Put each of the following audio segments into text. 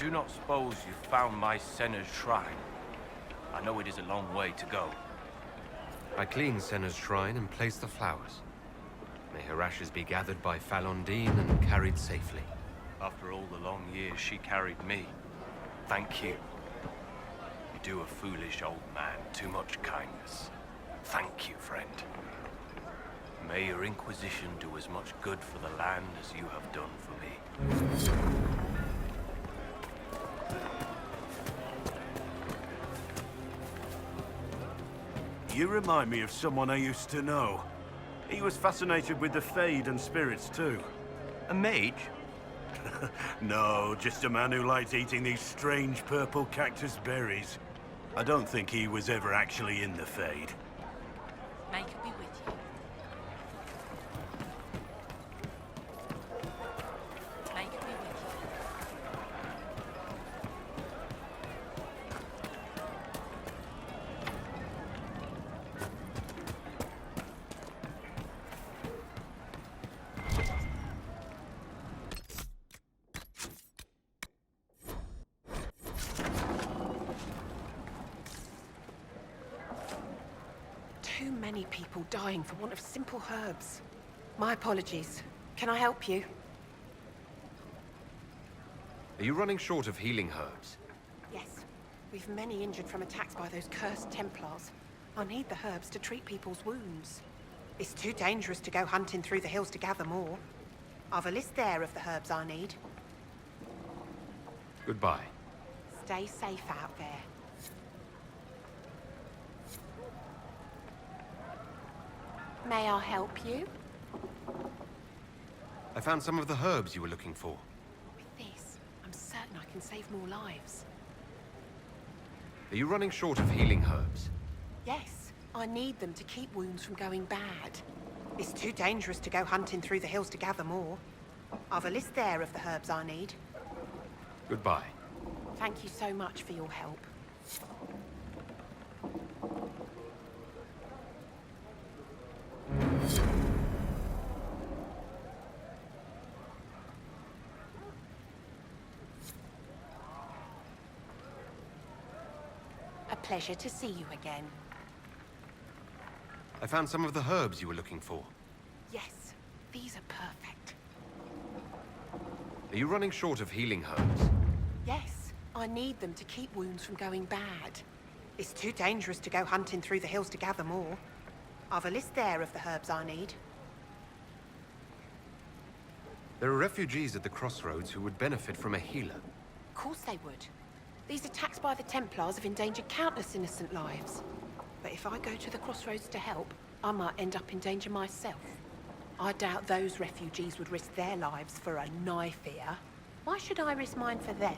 do not suppose you found my Senna's shrine. I know it is a long way to go. I cleaned Senna's shrine and placed the flowers. May her ashes be gathered by Falondine and carried safely. After all the long years she carried me, thank you. You do a foolish old man too much kindness. Thank you, friend. May your Inquisition do as much good for the land as you have done for me. You remind me of someone I used to know. He was fascinated with the Fade and spirits too. A mage? No, just a man who liked eating these strange purple cactus berries. I don't think he was ever actually in the Fade. May it be with you. May it be with you. Too many people dying for want of simple herbs. My apologies. Can I help you? Are you running short of healing herbs? Yes. We've many injured from attacks by those cursed Templars. I need the herbs to treat people's wounds. It's too dangerous to go hunting through the hills to gather more. I've a list there of the herbs I need. Goodbye. Stay safe out there. May I help you? I found some of the herbs you were looking for. With this, I'm certain I can save more lives. Are you running short of healing herbs? Yes, I need them to keep wounds from going bad. It's too dangerous to go hunting through the hills to gather more. I've a list there of the herbs I need. Goodbye. Thank you so much for your help. A pleasure to see you again. I found some of the herbs you were looking for. Yes, these are perfect. Are you running short of healing herbs? Yes, I need them to keep wounds from going bad. It's too dangerous to go hunting through the hills to gather more. I've a list there of the herbs I need. There are refugees at the crossroads who would benefit from a healer. Of course they would. These attacks by the Templars have endangered countless innocent lives. But if I go to the crossroads to help, I might end up in danger myself. I doubt those refugees would risk their lives for a knife here. Why should I risk mine for them?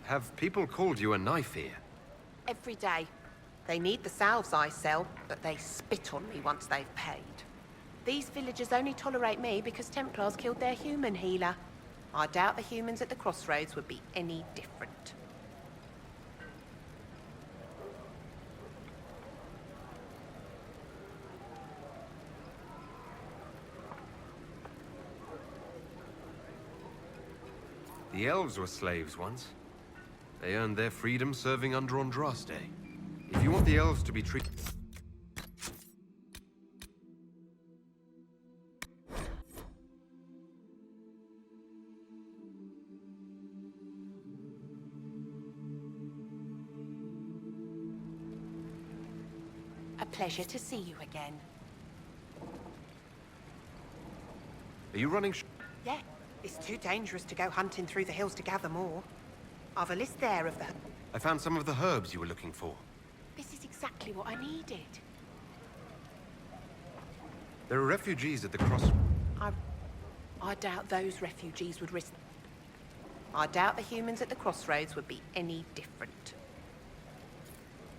Have people called you a knife ear? Every day. They need the salves I sell, but they spit on me once they've paid. These villagers only tolerate me because Templars killed their human healer. I doubt the humans at the crossroads would be any different. The elves were slaves once. They earned their freedom serving under Andraste. If you want the elves to be treated... A pleasure to see you again. Are you running Yeah, it's too dangerous to go hunting through the hills to gather more. I've a list there of the... I found some of the herbs you were looking for. This is exactly what I needed. There are refugees at the cross... I doubt those refugees would risk... I doubt the humans at the crossroads would be any different.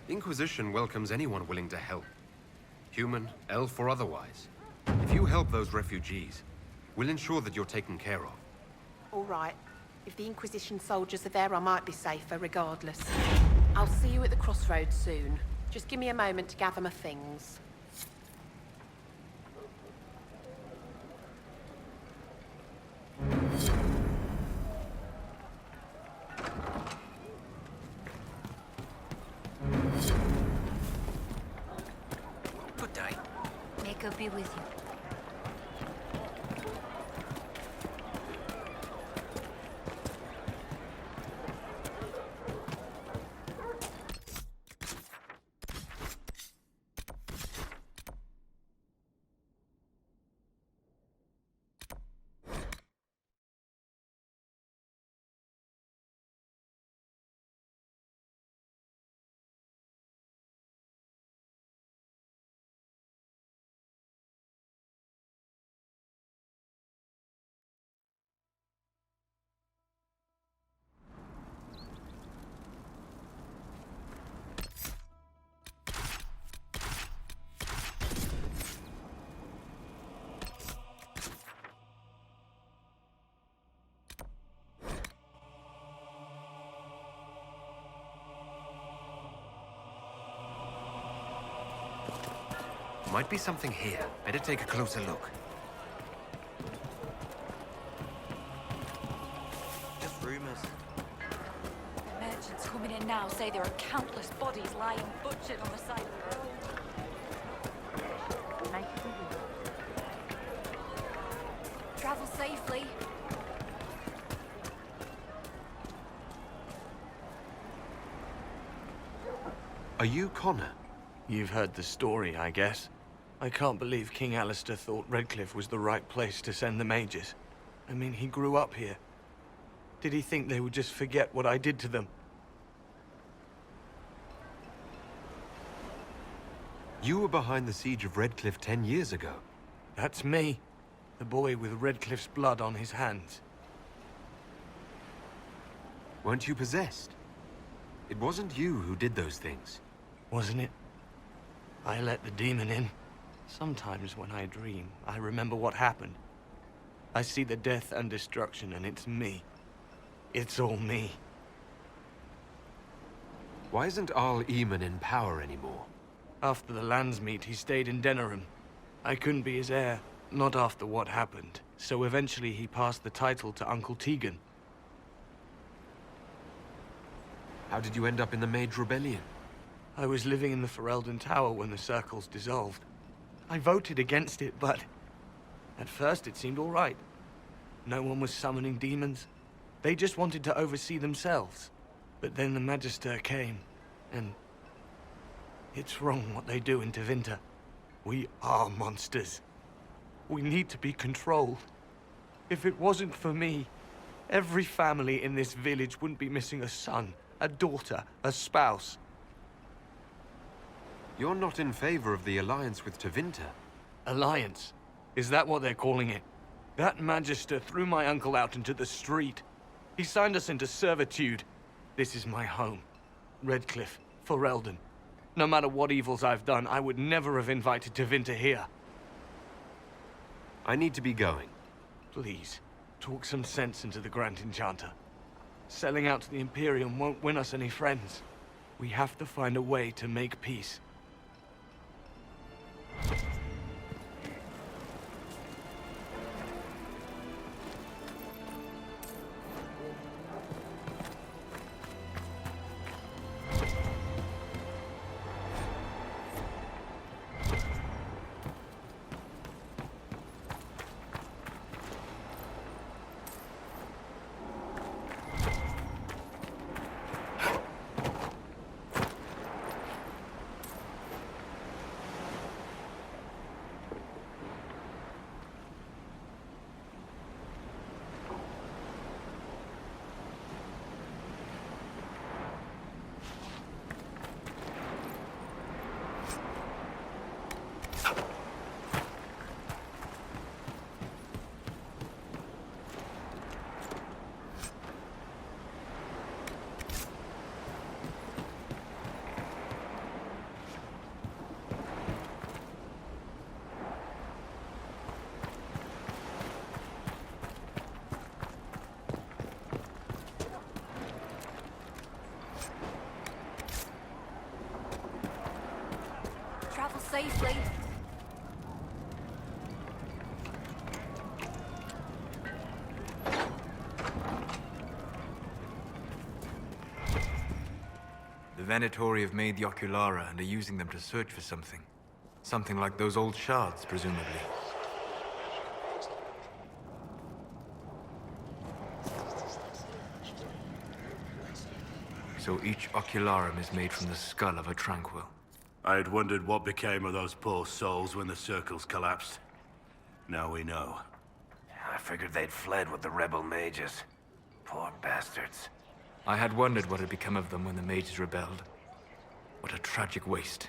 The Inquisition welcomes anyone willing to help. Human, elf, or otherwise. If you help those refugees, we'll ensure that you're taken care of. All right. If the Inquisition soldiers are there, I might be safer regardless. I'll see you at the crossroads soon. Just give me a moment to gather my things. God be with you. Might be something here. Better take a closer look. Just rumors. The merchants coming in now say there are countless bodies lying butchered on the side of the road. Make it be with you. Travel safely. Are you Connor? You've heard the story, I guess. I can't believe King Alistair thought Redcliffe was the right place to send the mages. I mean, he grew up here. Did he think they would just forget what I did to them? You were behind the siege of Redcliffe 10 years ago. That's me. The boy with Redcliffe's blood on his hands. Weren't you possessed? It wasn't you who did those things. Wasn't it? I let the demon in. Sometimes when I dream, I remember what happened. I see the death and destruction, and it's me. It's all me. Why isn't Arl Eamon in power anymore? After the lands meet, he stayed in Denerim. I couldn't be his heir, not after what happened. So eventually he passed the title to Uncle Tegan. How did you end up in the Mage Rebellion? I was living in the Ferelden Tower when the circles dissolved. I voted against it, but at first it seemed all right. No one was summoning demons. They just wanted to oversee themselves. But then the Magister came, and it's wrong what they do in Tevinter. We are monsters. We need to be controlled. If it wasn't for me, every family in this village wouldn't be missing a son, a daughter, a spouse. You're not in favor of the alliance with Tevinter. Alliance? Is that what they're calling it? That Magister threw my uncle out into the street. He signed us into servitude. This is my home. Redcliffe, Ferelden. No matter what evils I've done, I would never have invited Tevinter here. I need to be going. Please, talk some sense into the Grand Enchanter. Selling out to the Imperium won't win us any friends. We have to find a way to make peace. Travel safely. The Venatori have made the Oculara and are using them to search for something. Something like those old shards, presumably. So each ocularum is made from the skull of a tranquil. I had wondered what became of those poor souls when the circles collapsed. Now we know. I figured they'd fled with the rebel mages. Poor bastards. I had wondered what had become of them when the mages rebelled. What a tragic waste.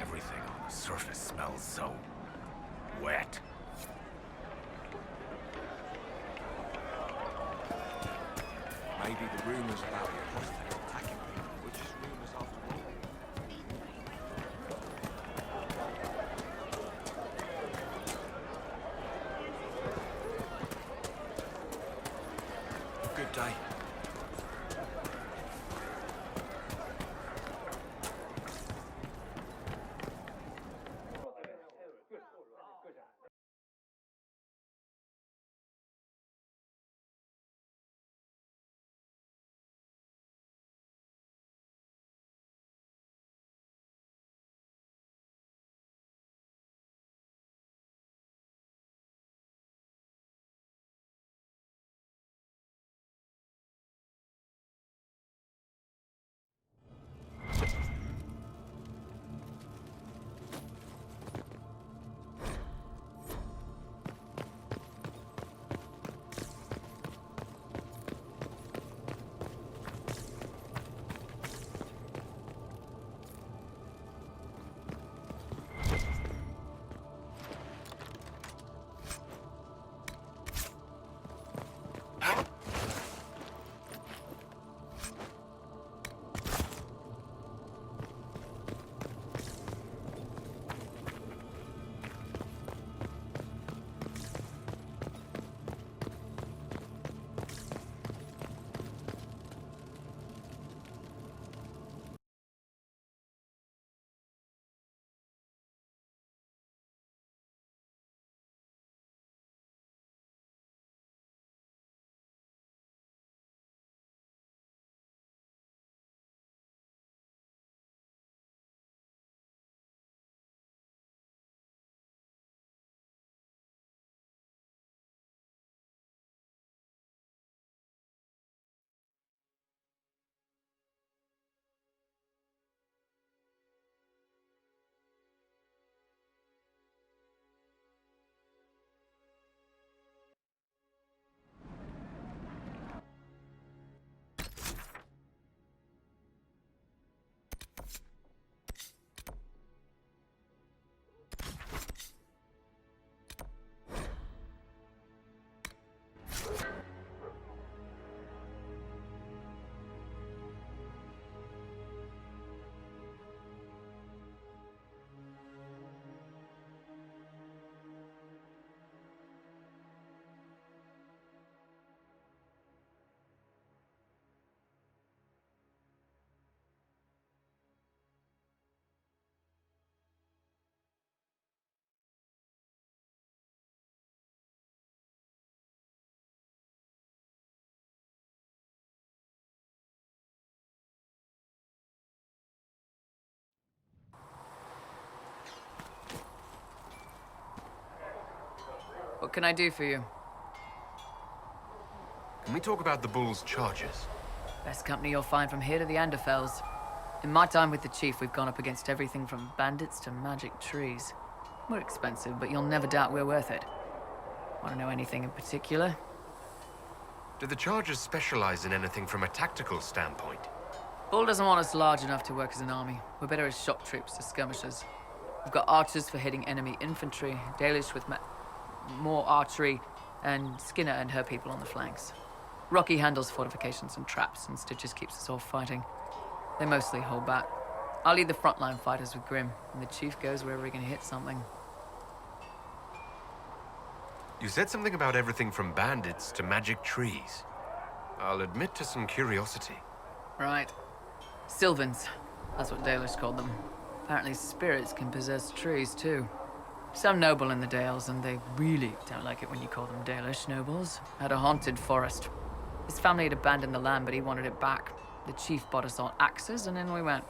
Everything on the surface smells so wet. Maybe the rumors about the apostates attacking people were just rumors after all. Good day. What can I do for you? Can we talk about the Bull's charges? Best company you'll find from here to the Anderfells. In my time with the Chief, we've gone up against everything from bandits to magic trees. We're expensive, but you'll never doubt we're worth it. Want to know anything in particular? Do the charges specialize in anything from a tactical standpoint? Bull doesn't want us large enough to work as an army. We're better as shock troops, as skirmishers. We've got archers for hitting enemy infantry, Dalish with more archery, and Skinner and her people on the flanks. Rocky handles fortifications and traps, and Stitches keeps us all fighting. They mostly hold back. I'll lead the frontline fighters with Grim, and the Chief goes wherever he can hit something. You said something about everything from bandits to magic trees. I'll admit to some curiosity. Right. Sylvans. That's what Dalish called them. Apparently spirits can possess trees, too. Some noble in the Dales, and they really don't like it when you call them Dalish nobles, had a haunted forest. His family had abandoned the land, but he wanted it back. The chief bought us all axes, and in we went.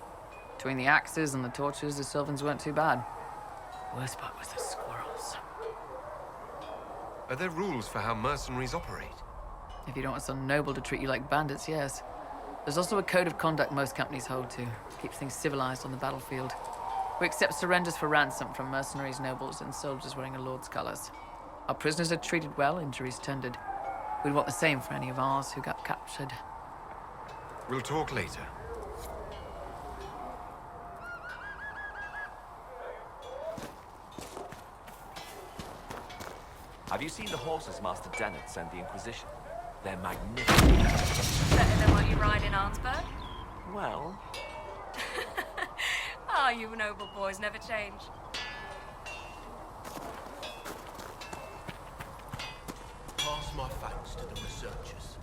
Between the axes and the torches, the Sylvans weren't too bad. Worst part was the squirrels. Are there rules for how mercenaries operate? If you don't want some noble to treat you like bandits, yes. There's also a code of conduct most companies hold to. Keeps things civilized on the battlefield. We accept surrenders for ransom from mercenaries, nobles, and soldiers wearing a lord's colors. Our prisoners are treated well, injuries tended. We'd want the same for any of ours who got captured. We'll talk later. Have you seen the horses Master Dennett sent the Inquisition? They're magnificent. Better than what you ride in Arnsberg? Well, Ah, you noble boys never change. Pass my thanks to the researchers.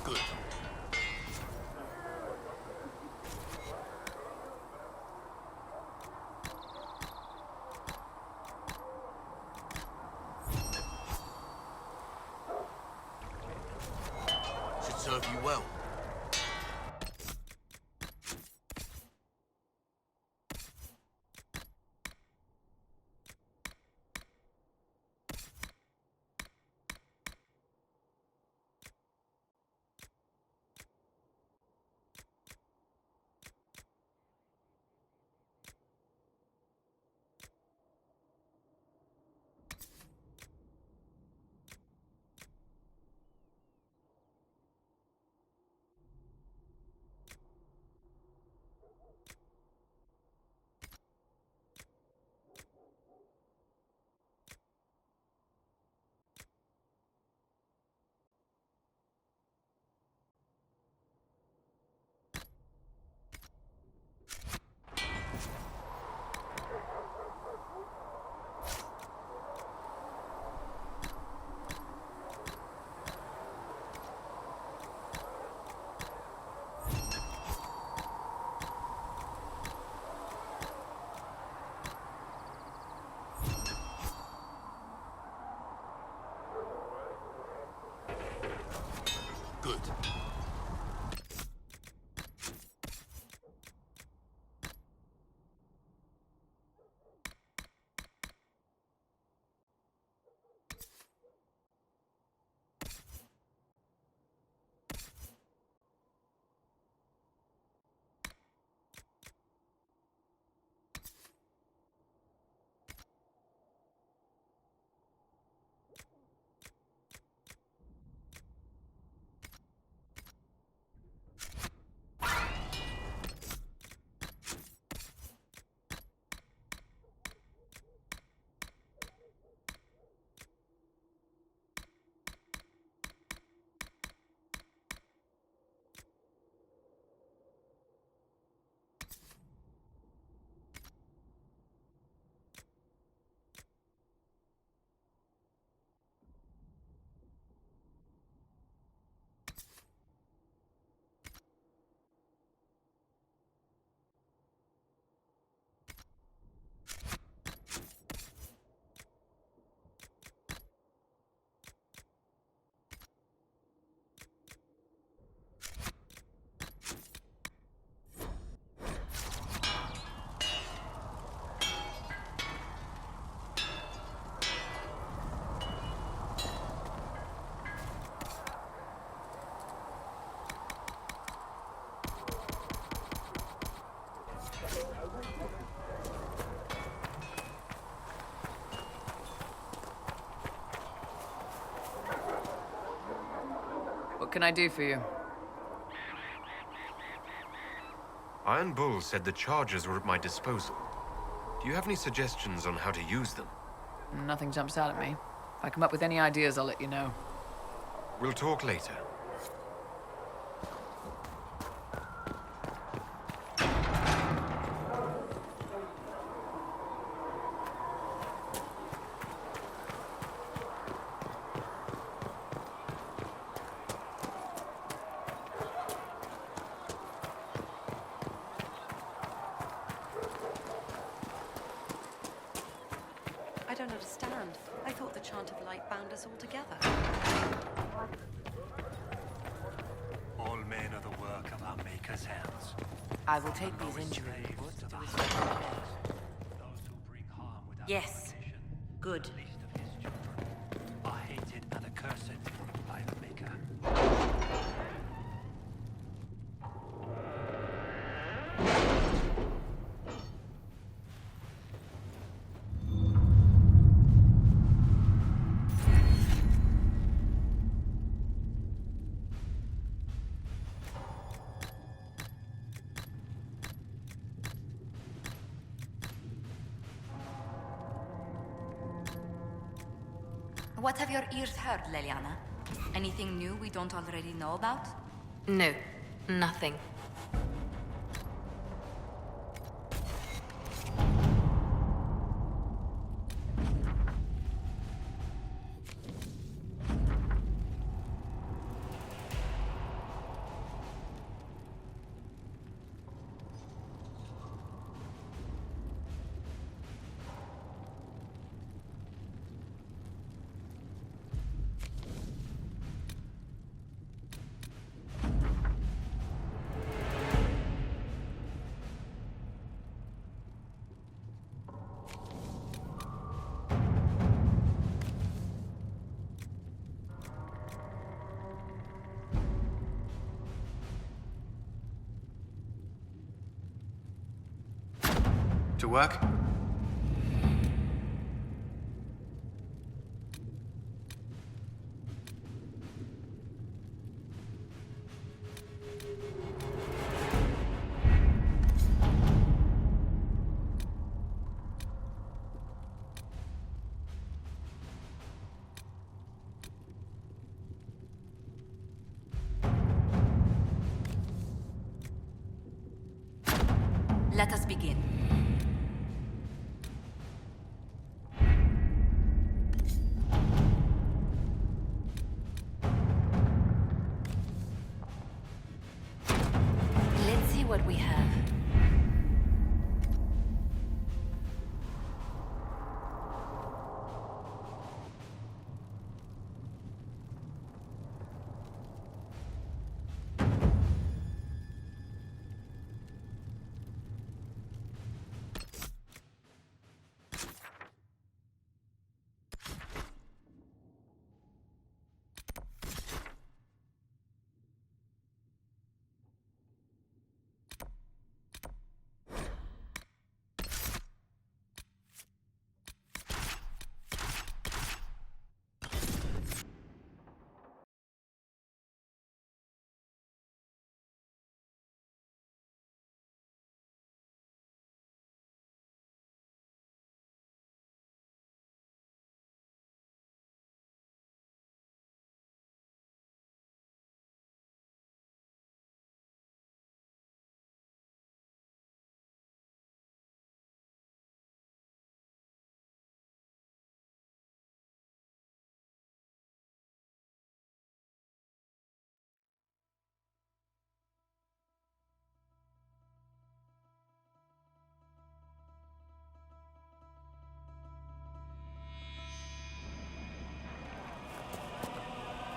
Good. Should serve you well. Good. can I do for you? Iron Bull said the charges were at my disposal. Do you have any suggestions on how to use them? Nothing jumps out at me. If I come up with any ideas, I'll let you know. We'll talk later. I don't understand. I thought the chant of light bound us all together. All men are the work of our Maker's hands. I will take these injury reports to his head. Those who bring harm without Yes. recognition, Good. least of his children, are hated and accursed by the Maker. What have your ears heard, Leliana? Anything new we don't already know about? No, nothing. To work? Let us begin. Let's see what we have.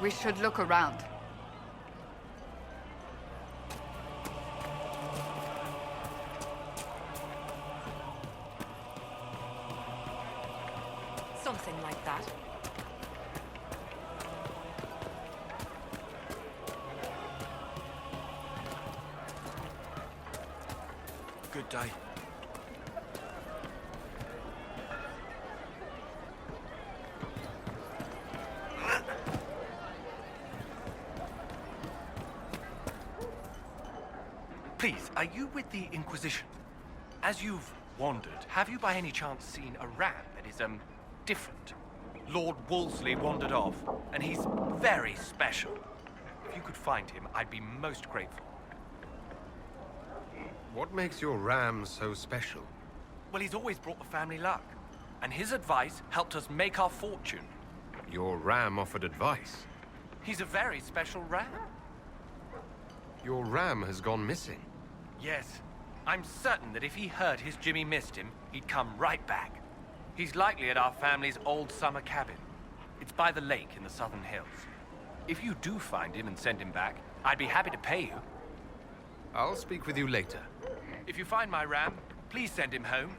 We should look around. Something like that. Good day. Are you with the Inquisition? As you've wandered, have you by any chance seen a ram that is, different? Lord Wolseley wandered off, and he's very special. If you could find him, I'd be most grateful. What makes your ram so special? Well, he's always brought the family luck, and his advice helped us make our fortune. Your ram offered advice. He's a very special ram. Your ram has gone missing. Yes, I'm certain that if he heard his Jimmy missed him, he'd come right back. He's likely at our family's old summer cabin. It's by the lake in the southern hills. If you do find him and send him back, I'd be happy to pay you. I'll speak with you later. If you find my ram, please send him home.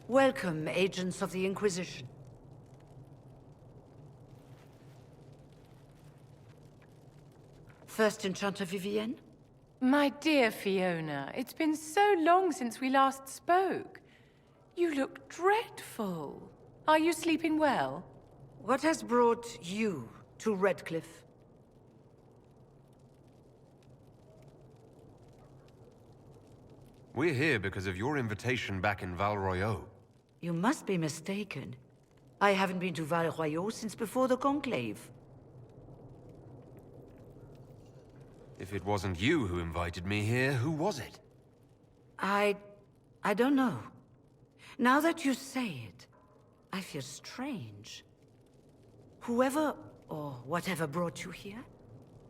Welcome, agents of the Inquisition. First Enchanter Vivienne? My dear Fiona, it's been so long since we last spoke. You look dreadful. Are you sleeping well? What has brought you to Redcliffe? We're here because of your invitation back in Val Royeaux. You must be mistaken. I haven't been to Val Royeaux since before the Conclave. If it wasn't you who invited me here, who was it? I don't know. Now that you say it, I feel strange. Whoever or whatever brought you here,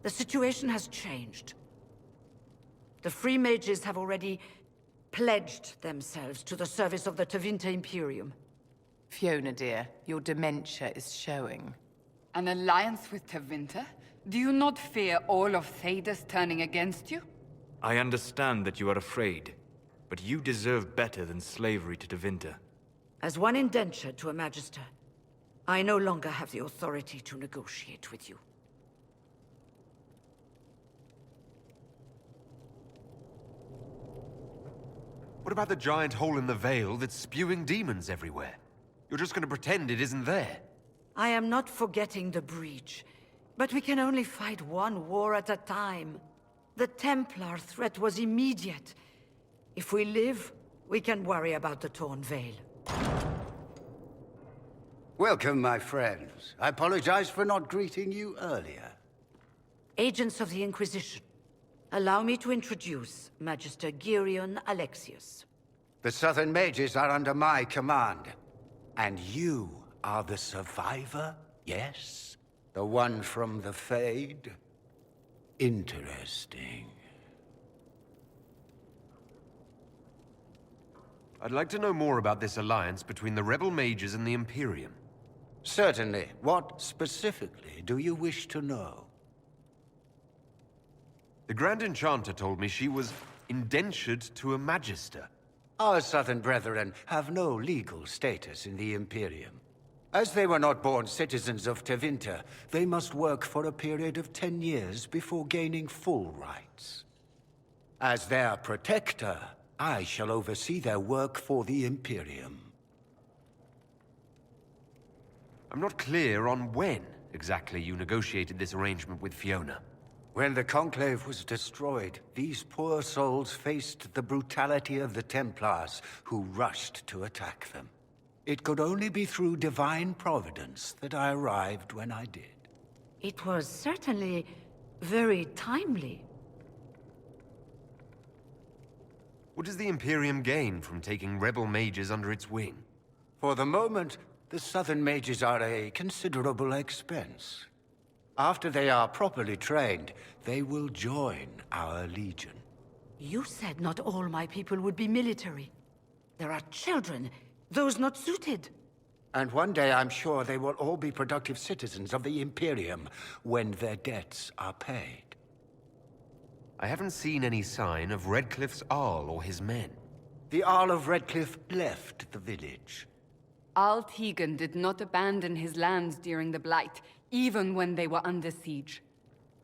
the situation has changed. The Free Mages have already pledged themselves to the service of the Tevinter Imperium. Fiona, dear, your dementia is showing. An alliance with Tevinter? Do you not fear all of Thedas turning against you? I understand that you are afraid, but you deserve better than slavery to Tevinter. As one indentured to a Magister, I no longer have the authority to negotiate with you. What about the giant hole in the veil that's spewing demons everywhere? You're just gonna pretend it isn't there? I am not forgetting the breach, but we can only fight one war at a time. The Templar threat was immediate. If we live, we can worry about the torn veil. Welcome, my friends. I apologize for not greeting you earlier. Agents of the Inquisition, allow me to introduce Magister Girion Alexius. The Southern Mages are under my command. And you are the survivor, yes? The one from the Fade? Interesting. I'd like to know more about this alliance between the rebel mages and the Imperium. Certainly. What specifically do you wish to know? The Grand Enchanter told me she was indentured to a Magister. Our Southern brethren have no legal status in the Imperium. As they were not born citizens of Tevinter, they must work for a period of 10 years before gaining full rights. As their protector, I shall oversee their work for the Imperium. I'm not clear on when exactly you negotiated this arrangement with Fiona. When the Conclave was destroyed, these poor souls faced the brutality of the Templars, who rushed to attack them. It could only be through divine providence that I arrived when I did. It was certainly very timely. What does the Imperium gain from taking rebel mages under its wing? For the moment, The Southern mages are a considerable expense. After they are properly trained, they will join our legion. You said not all my people would be military. There are children, those not suited. And one day I'm sure they will all be productive citizens of the Imperium when their debts are paid. I haven't seen any sign of Redcliffe's Arl or his men. The Arl of Redcliffe left the village. Al Tegan did not abandon his lands during the Blight, even when they were under siege.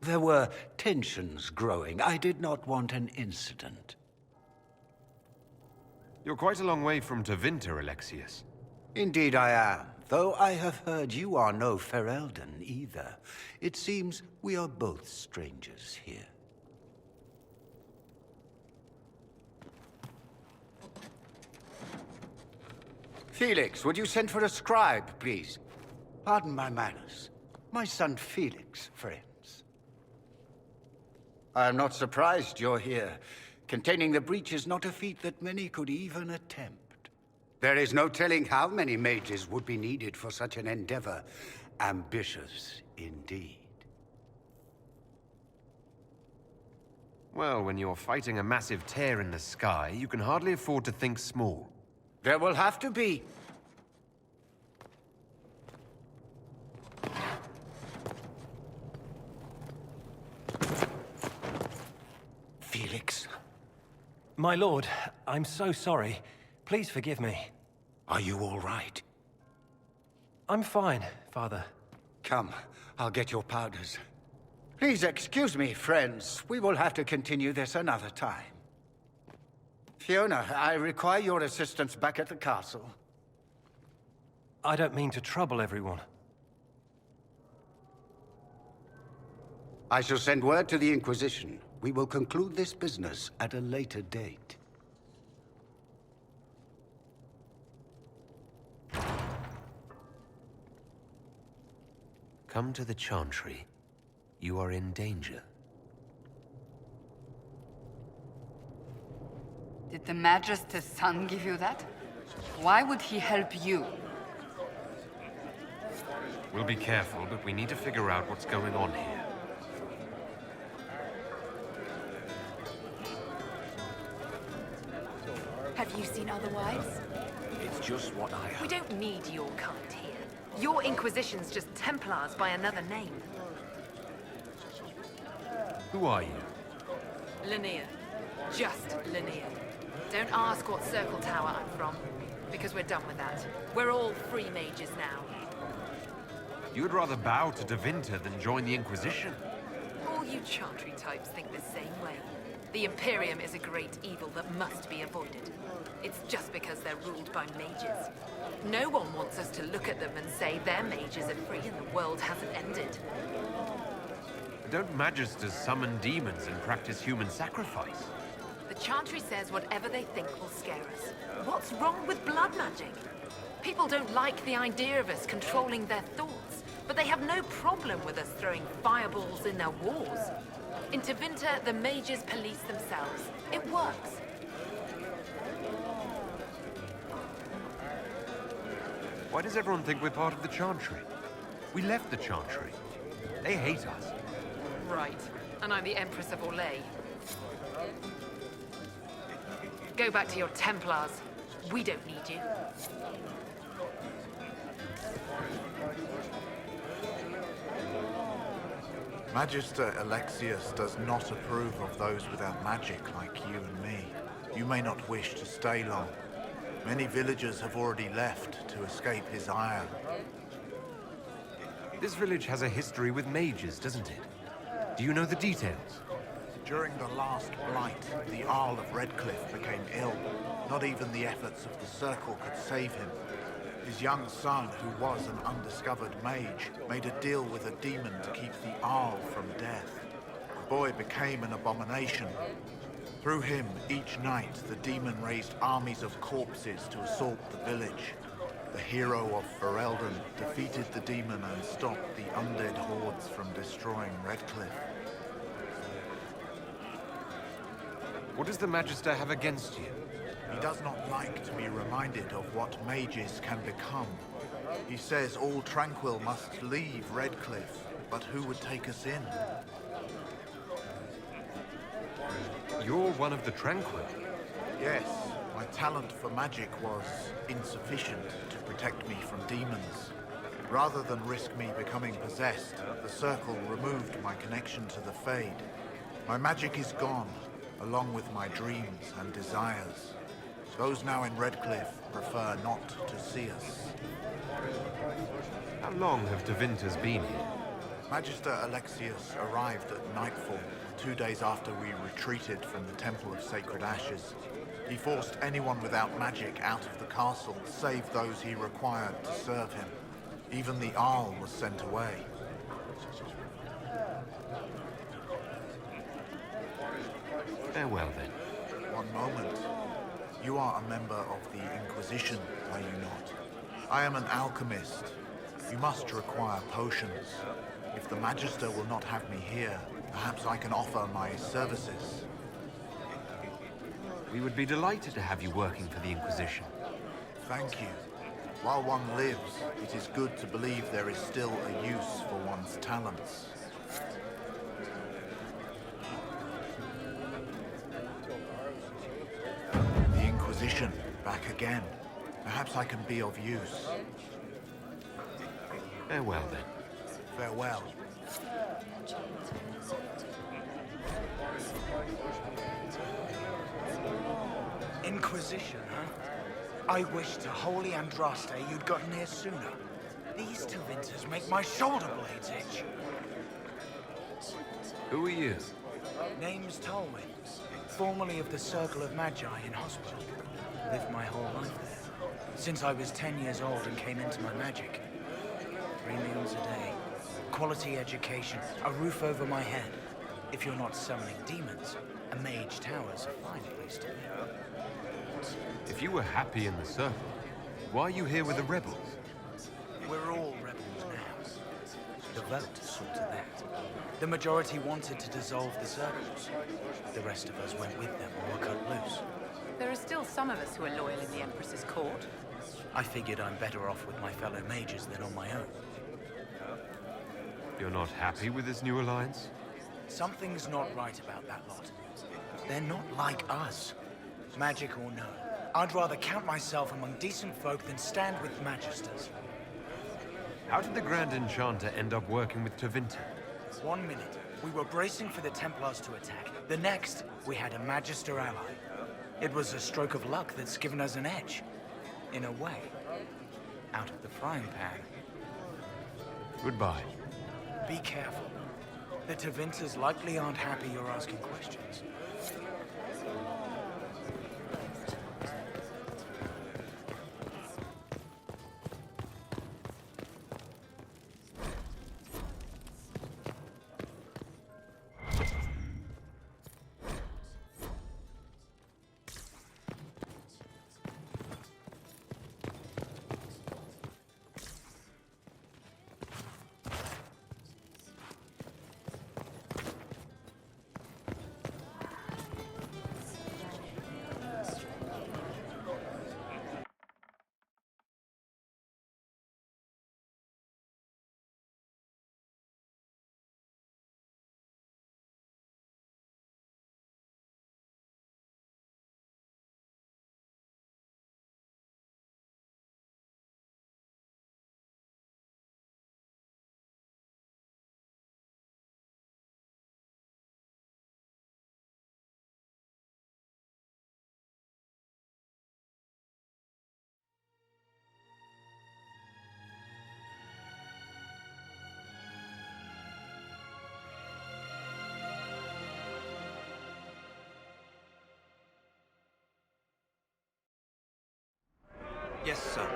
There were tensions growing. I did not want an incident. You're quite a long way from Tevinter, Alexius. Indeed I am, though I have heard you are no Ferelden either. It seems we are both strangers here. Felix, would you send for a scribe, please? Pardon my manners. My son Felix, friends. I am not surprised you're here. Containing the breach is not a feat that many could even attempt. There is no telling how many mages would be needed for such an endeavor. Ambitious, indeed. Well, when you're fighting a massive tear in the sky, you can hardly afford to think small. There will have to be. Felix. My lord, I'm so sorry. Please forgive me. Are you all right? I'm fine, Father. Come, I'll get your powders. Please excuse me, friends. We will have to continue this another time. Fiona, I require your assistance back at the castle. I don't mean to trouble everyone. I shall send word to the Inquisition. We will conclude this business at a later date. Come to the Chantry. You are in danger. Did the Magister's son give you that? Why would he help you? We'll be careful, but we need to figure out what's going on here. Have you seen otherwise? It's just what I We don't need your kind here. Your Inquisition's just Templars by another name. Who are you? Linnea. Just Linnea. Don't ask what Circle Tower I'm from, because we're done with that. We're all free mages now. You would rather bow to Tevinter than join the Inquisition? All you Chantry types think the same way. The Imperium is a great evil that must be avoided. It's just because they're ruled by mages. No one wants us to look at them and say their mages are free and the world hasn't ended. Don't magisters summon demons and practice human sacrifice? The Chantry says whatever they think will scare us. What's wrong with blood magic? People don't like the idea of us controlling their thoughts, but they have no problem with us throwing fireballs in their wars. In Tevinter, the mages police themselves. It works. Why does everyone think we're part of the Chantry? We left the Chantry. They hate us. Right. And I'm the Empress of Orlais. Go back to your Templars. We don't need you. Magister Alexius does not approve of those without magic like you and me. You may not wish to stay long. Many villagers have already left to escape his ire. This village has a history with mages, doesn't it? Do you know the details? During the last Blight, the Arl of Redcliffe became ill. Not even the efforts of the Circle could save him. His young son, who was an undiscovered mage, made a deal with a demon to keep the Arl from death. The boy became an abomination. Through him, each night, the demon raised armies of corpses to assault the village. The hero of Ferelden defeated the demon and stopped the undead hordes from destroying Redcliffe. What does the Magister have against you? He does not like to be reminded of what mages can become. He says all Tranquil must leave Redcliffe, but who would take us in? You're one of the Tranquil? Yes, my talent for magic was insufficient to protect me from demons. Rather than risk me becoming possessed, the Circle removed my connection to the Fade. My magic is gone, along with my dreams and desires. Those now in Redcliffe prefer not to see us. How long have Tevinters been here? Magister Alexius arrived at nightfall, 2 days after we retreated from the Temple of Sacred Ashes. He forced anyone without magic out of the castle, save those he required to serve him. Even the Arl was sent away. Farewell, then. One moment. You are a member of the Inquisition, are you not? I am an alchemist. You must require potions. If the Magister will not have me here, perhaps I can offer my services. We would be delighted to have you working for the Inquisition. Thank you. While one lives, it is good to believe there is still a use for one's talents. The Inquisition, back again. Perhaps I can be of use. Farewell, then. Farewell. Inquisition, huh? I wish to Holy Andraste you'd gotten here sooner. These Tevinters make my shoulder blades itch. Who are you? Name's Tolwyn, formerly of the Circle of Magi in hospital. Lived my whole life there, since I was 10 years old and came into my magic. 3 meals a day, quality education, a roof over my head. If you're not summoning demons, a mage tower's a fine place to be. If you were happy in the Circle, why are you here with the rebels? We're all rebels now. The vote saw to that. The majority wanted to dissolve the circles. The rest of us went with them and were cut loose. There are still some of us who are loyal in the Empress's court. I figured I'm better off with my fellow mages than on my own. You're not happy with this new alliance? Something's not right about that lot. They're not like us. Magic or no, I'd rather count myself among decent folk than stand with magisters. How did the Grand Enchanter end up working with Tevinter? 1 minute, we were bracing for the Templars to attack. The next, we had a Magister ally. It was a stroke of luck that's given us an edge. In a way. Out of the frying pan. Goodbye. Be careful. The Tevinters likely aren't happy you're asking questions. Yes, sir.